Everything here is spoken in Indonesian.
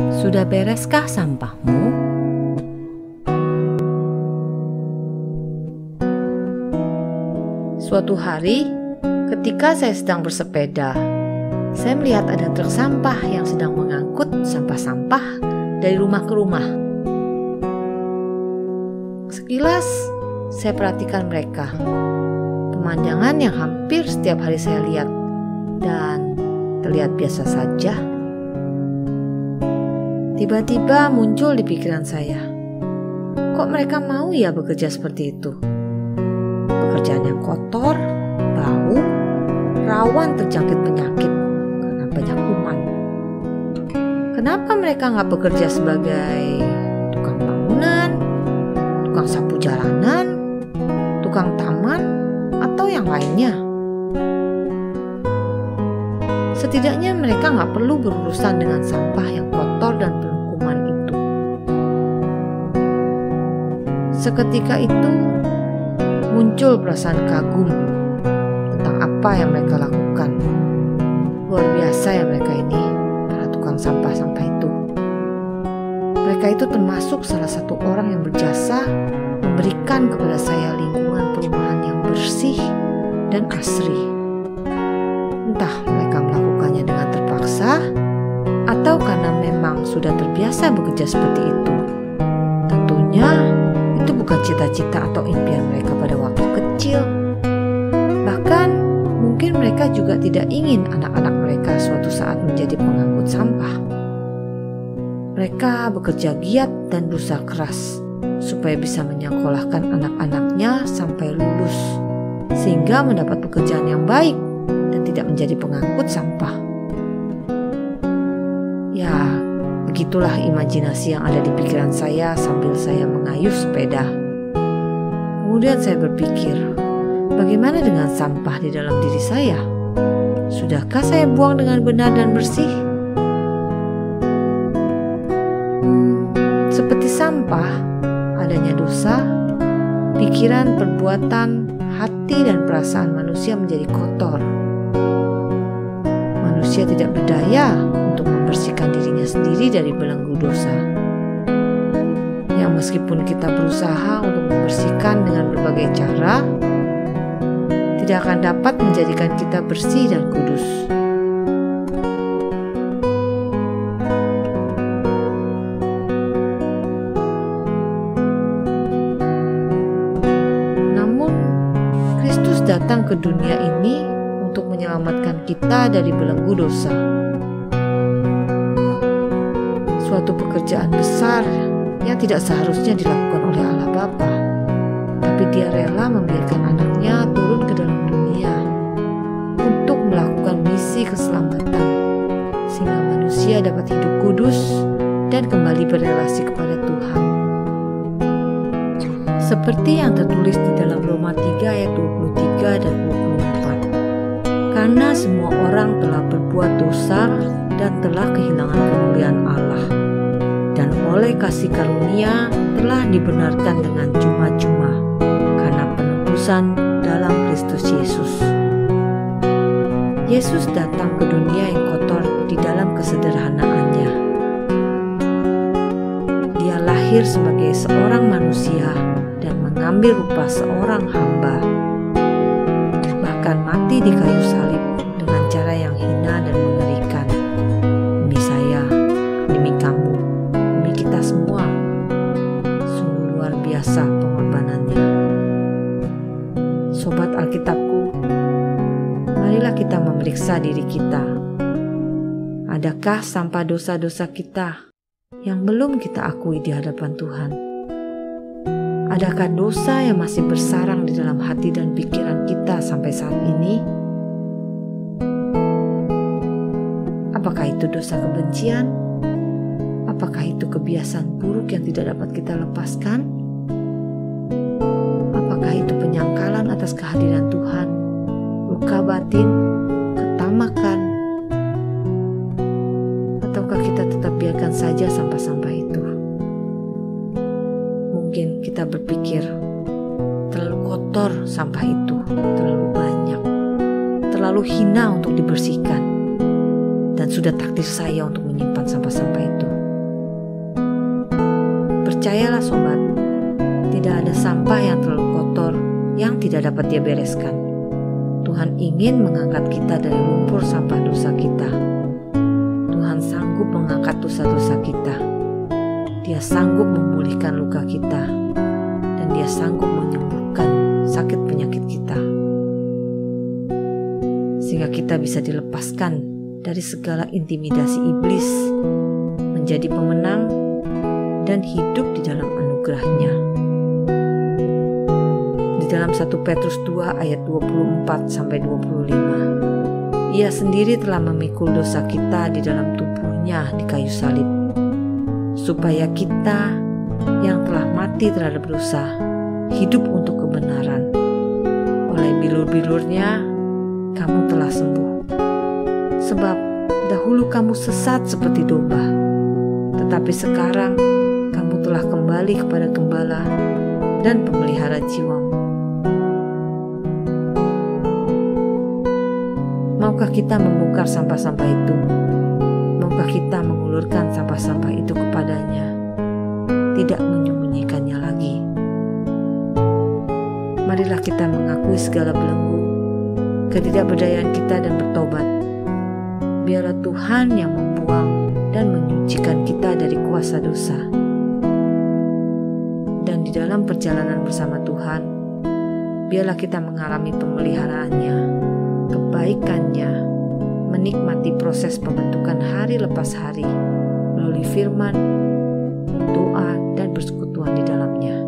Sudah bereskah sampahmu? Suatu hari, ketika saya sedang bersepeda, saya melihat ada truk sampah yang sedang mengangkut sampah-sampah dari rumah ke rumah. Sekilas, saya perhatikan mereka. Pemandangan yang hampir setiap hari saya lihat dan terlihat biasa saja. Tiba-tiba muncul di pikiran saya, kok mereka mau ya bekerja seperti itu? Pekerjaan yang kotor, bau, rawan terjangkit penyakit karena banyak kuman. Kenapa mereka nggak bekerja sebagai tukang bangunan, tukang sapu jalanan, tukang taman, atau yang lainnya? Setidaknya mereka nggak perlu berurusan dengan sampah yang kotor dan penuh kuman itu. Seketika itu muncul perasaan kagum tentang apa yang mereka lakukan. Luar biasa ya mereka ini, para tukang sampah-sampah itu. Mereka itu termasuk salah satu orang yang berjasa memberikan kepada saya lingkungan perumahan yang bersih dan asri. Entah mereka melakukannya dengan terpaksa atau karena memang sudah terbiasa bekerja seperti itu. Tentunya itu bukan cita-cita atau impian mereka pada waktu kecil. Bahkan mungkin mereka juga tidak ingin anak-anak mereka suatu saat menjadi pengangkut sampah. Mereka bekerja giat dan berusaha keras supaya bisa menyekolahkan anak-anaknya sampai lulus, sehingga mendapat pekerjaan yang baik dan tidak menjadi pengangkut sampah. Ya, begitulah imajinasi yang ada di pikiran saya sambil saya mengayuh sepeda. Kemudian saya berpikir, bagaimana dengan sampah di dalam diri saya? Sudahkah saya buang dengan benar dan bersih? Seperti sampah, adanya dosa, pikiran, perbuatan, hati, dan perasaan manusia menjadi kotor. Manusia tidak berdaya untuk membersihkan dirinya sendiri dari belenggu dosa. Yang meskipun kita berusaha untuk membersihkan dengan berbagai cara, tidak akan dapat menjadikan kita bersih dan kudus. Namun, Kristus datang ke dunia ini untuk menyelamatkan kita dari belenggu dosa. Suatu pekerjaan besar yang tidak seharusnya dilakukan oleh Allah Bapa, tapi Dia rela membiarkan anaknya turun ke dalam dunia untuk melakukan misi keselamatan, sehingga manusia dapat hidup kudus dan kembali berelasi kepada Tuhan. Seperti yang tertulis di dalam Roma 3 ayat 23 dan 24. Karena semua orang telah berbuat dosa dan telah kehilangan kemuliaan Allah, dan oleh kasih karunia telah dibenarkan dengan cuma-cuma karena penebusan dalam Kristus Yesus. Yesus datang ke dunia yang kotor di dalam kesederhanaannya. Dia lahir sebagai seorang manusia dan mengambil rupa seorang hamba, bahkan mati di kayu salib dengan cara yang hina dan mengerikan, demi saya, demi kamu, demi kita semua. Sungguh luar biasa pengorbanannya. Sobat Alkitabku, marilah kita memeriksa diri kita. Adakah sampah dosa-dosa kita yang belum kita akui di hadapan Tuhan? Adakah dosa yang masih bersarang di dalam hati dan pikiran kita sampai saat ini? Apakah itu dosa kebencian? Apakah itu kebiasaan buruk yang tidak dapat kita lepaskan? Apakah itu penyangkalan atas kehadiran Tuhan, luka batin, ketamakan? Ataukah kita tetap biarkan saja sampah-sampah itu? Mungkin kita berpikir, terlalu kotor sampah itu, terlalu banyak, terlalu hina untuk dibersihkan, dan sudah takdir saya untuk menyimpan sampah-sampah itu. Percayalah sobat, tidak ada sampah yang terlalu kotor yang tidak dapat Dia bereskan. Tuhan ingin mengangkat kita dari lumpur sampah dosa kita. Tuhan sanggup mengangkat dosa-dosa kita. Dia sanggup memulihkan luka kita, dan Dia sanggup menyembuhkan sakit penyakit kita, sehingga kita bisa dilepaskan dari segala intimidasi iblis, menjadi pemenang dan hidup di dalam anugerah-Nya. Di dalam 1 Petrus 2 ayat 24-25, Ia sendiri telah memikul dosa kita di dalam tubuh-Nya di kayu salib, supaya kita yang telah mati terhadap dosa hidup untuk kebenaran. Oleh bilur-bilur-Nya kamu telah sembuh. Sebab dahulu kamu sesat seperti domba, tetapi sekarang kamu telah kembali kepada Gembala dan pemelihara jiwamu. Maukah kita membongkar sampah-sampah itu? Maukah kita mengulurkan sampah-sampah itu kepadanya, tidak menyembunyikannya lagi? Marilah kita mengakui segala belenggu, ketidakberdayaan kita dan bertobat. Biarlah Tuhan yang membuang dan menyucikan kita dari kuasa dosa. Dan di dalam perjalanan bersama Tuhan, biarlah kita mengalami pemeliharaannya, kebaikannya, menikmati proses pembentukan hari lepas hari melalui firman, doa, dan persekutuan di dalamnya.